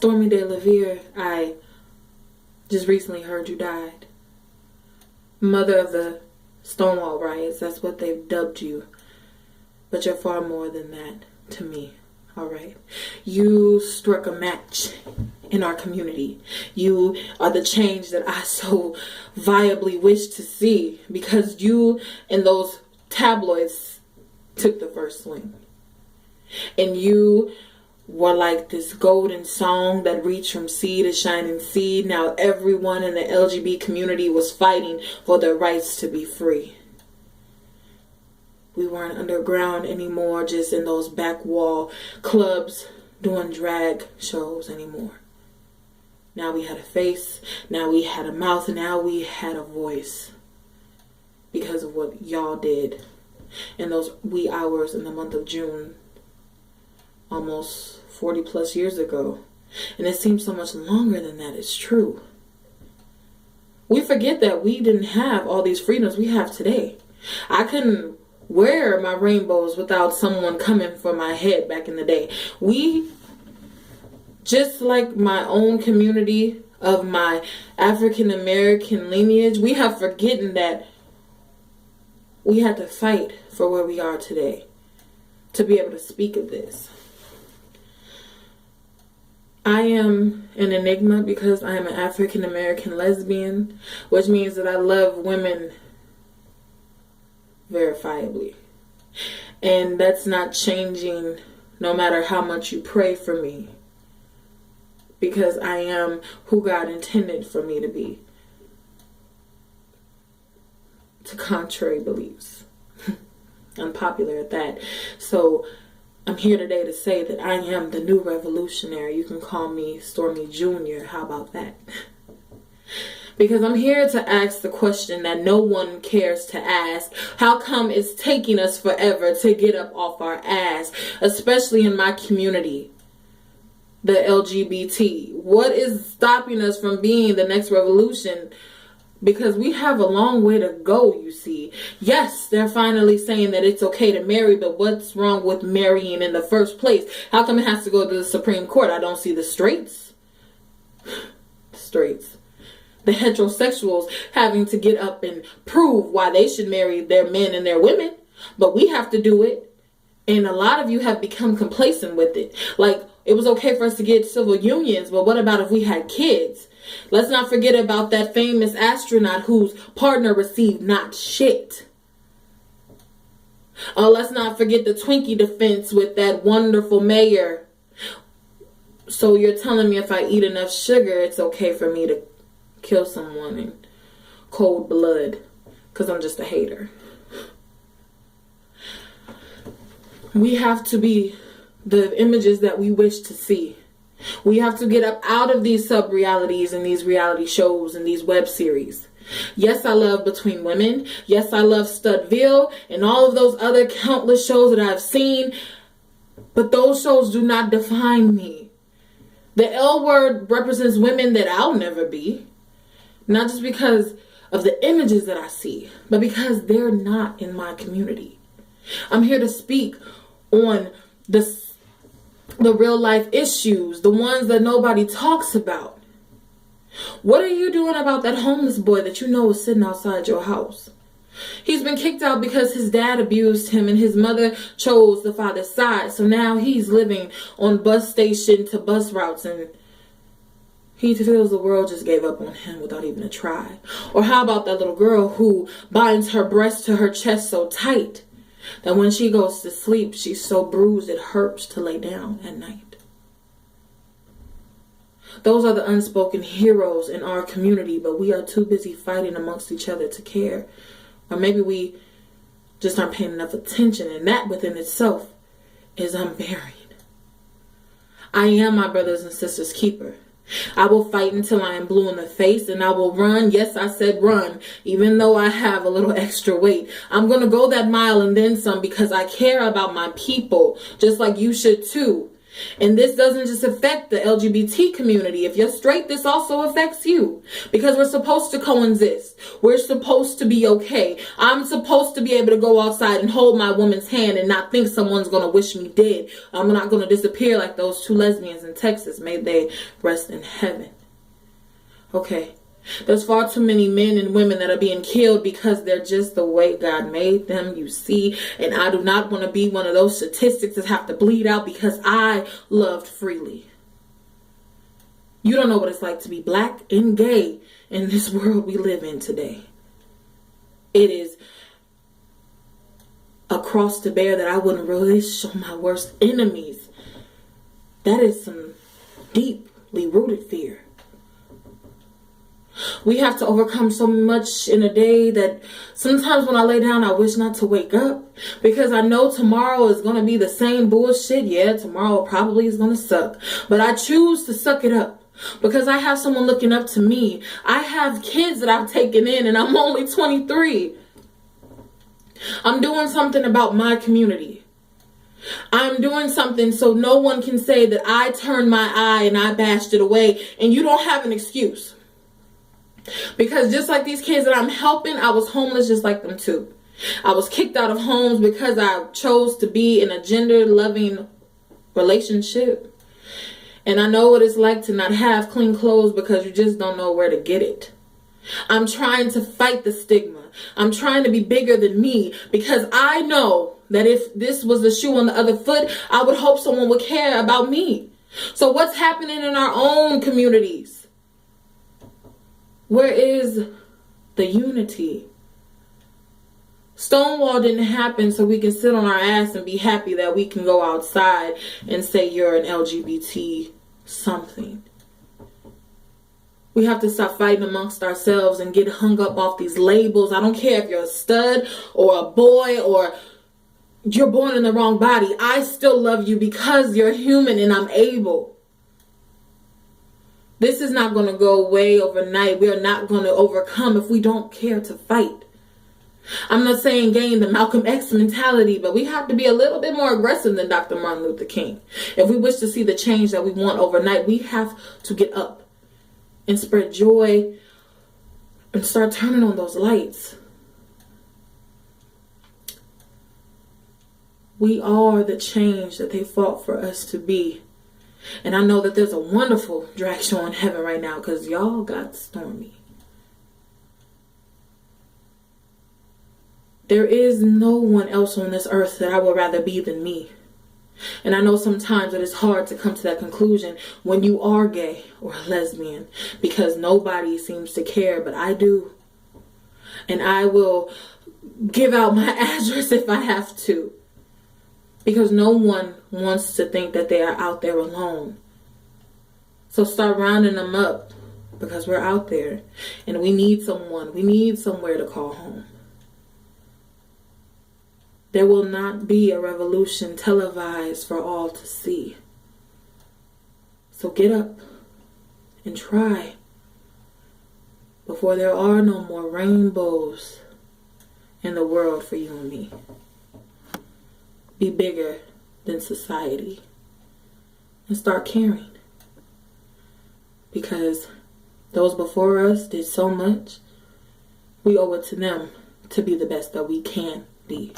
Stormié, I just recently heard you died. Mother of the Stonewall riots, that's what they've dubbed you. But you're far more than that to me, alright? You struck a match in our community. You are the change that I so viably wish to see, because you and those tabloids took the first swing. And you were like this golden song that reached from sea to shining sea. Now everyone in the LGBT community was fighting for their rights to be free. We weren't underground anymore, just in those back wall clubs doing drag shows anymore. Now we had a face, now we had a mouth, now we had a voice. Because of what y'all did in those wee hours in the month of June, almost 40 plus years ago. And it seems so much longer than that. It's true. We forget that we didn't have all these freedoms we have today. I couldn't wear my rainbows without someone coming for my head back in the day. We, just like my own community of my African American lineage, we have forgotten that we had to fight for where we are today to be able to speak of this. I am an enigma because I am an African American lesbian, which means that I love women verifiably. And that's not changing no matter how much you pray for me, because I am who God intended for me to be, to contrary beliefs. Unpopular at that. So I'm here today to say that I am the new revolutionary. You can call me Stormy Jr. How about that? Because I'm here to ask the question that no one cares to ask. How come it's taking us forever to get up off our ass, especially in my community, the LGBT? What is stopping us from being the next revolution? Because we have a long way to go, you see. Yes, they're finally saying that it's okay to marry, but what's wrong with marrying in the first place? How come it has to go to the Supreme Court? I don't see the straights. The heterosexuals having to get up and prove why they should marry their men and their women. But we have to do it. And a lot of you have become complacent with it. Like, it was okay for us to get civil unions, but what about if we had kids? Let's not forget about that famous astronaut whose partner received not shit. Let's not forget the Twinkie defense with that wonderful mayor. So you're telling me if I eat enough sugar, it's okay for me to kill someone in cold blood because I'm just a hater. We have to be the images that we wish to see. We have to get up out of these sub-realities and these reality shows and these web series. Yes, I love Between Women. Yes, I love Studville and all of those other countless shows that I've seen. But those shows do not define me. The L word represents women that I'll never be. Not just because of the images that I see, but because they're not in my community. I'm here to speak on the real life issues, the ones that nobody talks about. What are you doing about that homeless boy that you know is sitting outside your house? He's been kicked out because his dad abused him and his mother chose the father's side. So now he's living on bus station to bus routes, and he feels the world just gave up on him without even a try. Or how about that little girl who binds her breast to her chest so tight that when she goes to sleep, she's so bruised it hurts to lay down at night? Those are the unspoken heroes in our community, but we are too busy fighting amongst each other to care. Or maybe we just aren't paying enough attention, and that within itself is unbearing. I am my brothers and sisters' keeper. I will fight until I am blue in the face, and I will run. Yes, I said run, even though I have a little extra weight. I'm going to go that mile and then some because I care about my people, just like you should too. And this doesn't just affect the LGBT community. If you're straight, this also affects you. Because we're supposed to coexist. We're supposed to be okay. I'm supposed to be able to go outside and hold my woman's hand and not think someone's going to wish me dead. I'm not going to disappear like those 2 lesbians in Texas. May they rest in heaven. Okay. There's far too many men and women that are being killed because they're just the way God made them, you see. And I do not want to be one of those statistics that have to bleed out because I loved freely. You don't know what it's like to be black and gay in this world we live in today. It is a cross to bear that I wouldn't really show my worst enemies. That is some deeply rooted fear. We have to overcome so much in a day that sometimes when I lay down, I wish not to wake up. Because I know tomorrow is going to be the same bullshit. Yeah, tomorrow probably is going to suck. But I choose to suck it up. Because I have someone looking up to me. I have kids that I've taken in and I'm only 23. I'm doing something about my community. I'm doing something so no one can say that I turned my eye and I bashed it away. And you don't have an excuse. Because just like these kids that I'm helping, I was homeless just like them too. I was kicked out of homes because I chose to be in a gender-loving relationship. And I know what it's like to not have clean clothes because you just don't know where to get it. I'm trying to fight the stigma. I'm trying to be bigger than me because I know that if this was the shoe on the other foot, I would hope someone would care about me. So what's happening in our own communities? Where is the unity? Stonewall didn't happen so we can sit on our ass and be happy that we can go outside and say you're an LGBT something. We have to stop fighting amongst ourselves and get hung up off these labels. I don't care if you're a stud or a boy or you're born in the wrong body. I still love you because you're human and I'm able. This is not going to go away overnight. We are not going to overcome if we don't care to fight. I'm not saying gain the Malcolm X mentality, but we have to be a little bit more aggressive than Dr. Martin Luther King. If we wish to see the change that we want overnight, we have to get up and spread joy and start turning on those lights. We are the change that they fought for us to be. And I know that there's a wonderful drag show in heaven right now because y'all got Stormié. There is no one else on this earth that I would rather be than me. And I know sometimes it is hard to come to that conclusion when you are gay or lesbian because nobody seems to care, but I do. And I will give out my address if I have to. Because no one wants to think that they are out there alone. So start rounding them up because we're out there and we need someone. We need somewhere to call home. There will not be a revolution televised for all to see. So get up and try before there are no more rainbows in the world for you and me. Be bigger than society and start caring. Because those before us did so much, we owe it to them to be the best that we can be.